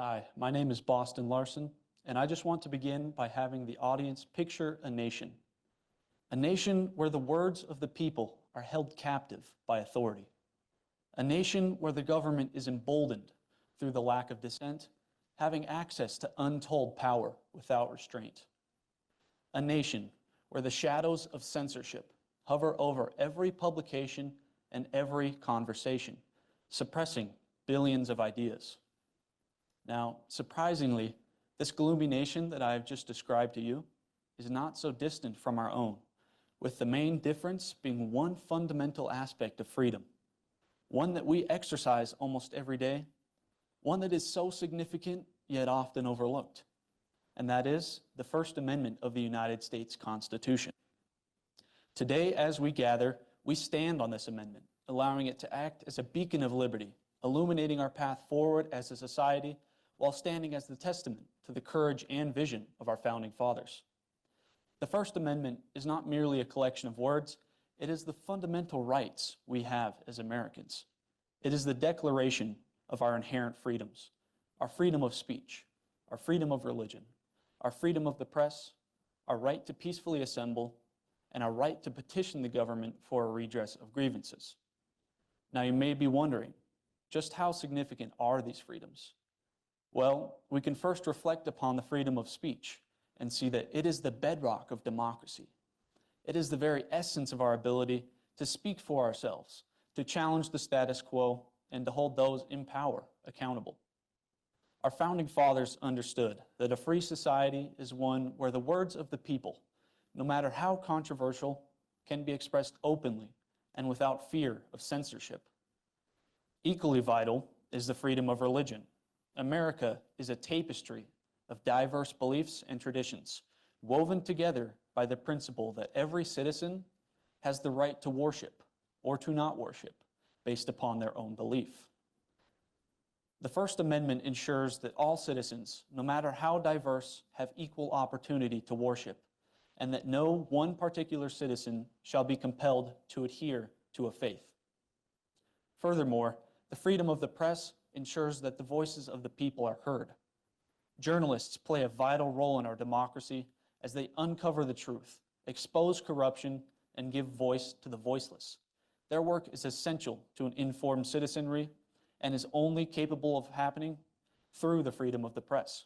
Hi, my name is Boston Larson, and I just want to begin by having the audience picture a nation. A nation where the words of the people are held captive by authority. A nation where the government is emboldened through the lack of dissent, having access to untold power without restraint. A nation where the shadows of censorship hover over every publication and every conversation, suppressing billions of ideas. Now, surprisingly, this gloomy nation that I have just described to you is not so distant from our own, with the main difference being one fundamental aspect of freedom, one that we exercise almost every day, one that is so significant yet often overlooked, and that is the First Amendment of the United States Constitution. Today, as we gather, we stand on this amendment, allowing it to act as a beacon of liberty, illuminating our path forward as a society while standing as the testament to the courage and vision of our founding fathers. The First Amendment is not merely a collection of words, it is the fundamental rights we have as Americans. It is the declaration of our inherent freedoms, our freedom of speech, our freedom of religion, our freedom of the press, our right to peacefully assemble, and our right to petition the government for a redress of grievances. Now you may be wondering, just how significant are these freedoms? Well, we can first reflect upon the freedom of speech and see that it is the bedrock of democracy. It is the very essence of our ability to speak for ourselves, to challenge the status quo, and to hold those in power accountable. Our founding fathers understood that a free society is one where the words of the people, no matter how controversial, can be expressed openly and without fear of censorship. Equally vital is the freedom of religion. America is a tapestry of diverse beliefs and traditions, woven together by the principle that every citizen has the right to worship or to not worship based upon their own belief. The First Amendment ensures that all citizens, no matter how diverse, have equal opportunity to worship, and that no one particular citizen shall be compelled to adhere to a faith. Furthermore, the freedom of the press ensures that the voices of the people are heard. Journalists play a vital role in our democracy as they uncover the truth, expose corruption, and give voice to the voiceless. Their work is essential to an informed citizenry and is only capable of happening through the freedom of the press.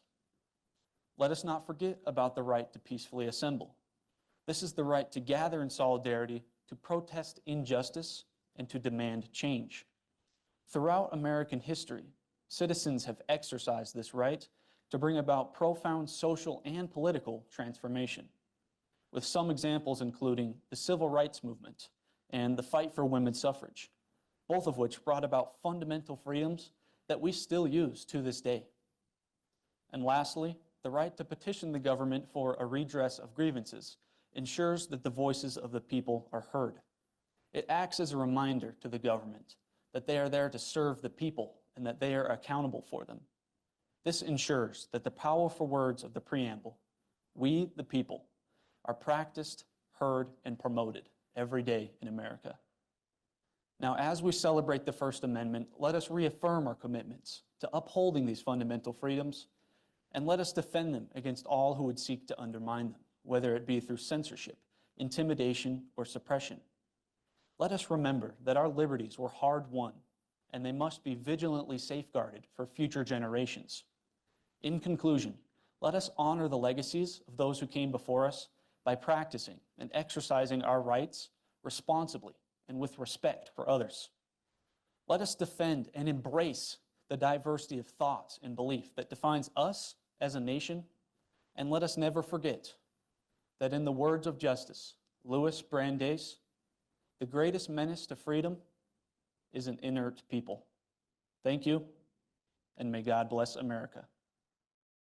Let us not forget about the right to peacefully assemble. This is the right to gather in solidarity, to protest injustice, and to demand change. Throughout American history, citizens have exercised this right to bring about profound social and political transformation, with some examples including the Civil Rights Movement and the fight for women's suffrage, both of which brought about fundamental freedoms that we still use to this day. And lastly, the right to petition the government for a redress of grievances ensures that the voices of the people are heard. It acts as a reminder to the government that they are there to serve the people and that they are accountable for them. This ensures that the powerful words of the preamble, "We, the people," are practiced, heard, and promoted every day in America. Now, as we celebrate the First Amendment, let us reaffirm our commitments to upholding these fundamental freedoms, and let us defend them against all who would seek to undermine them, whether it be through censorship, intimidation, or suppression. Let us remember that our liberties were hard-won, and they must be vigilantly safeguarded for future generations. In conclusion, let us honor the legacies of those who came before us by practicing and exercising our rights responsibly and with respect for others. Let us defend and embrace the diversity of thoughts and belief that defines us as a nation, and let us never forget that, in the words of Justice Louis Brandeis, the greatest menace to freedom is an inert people. Thank you, and may God bless America.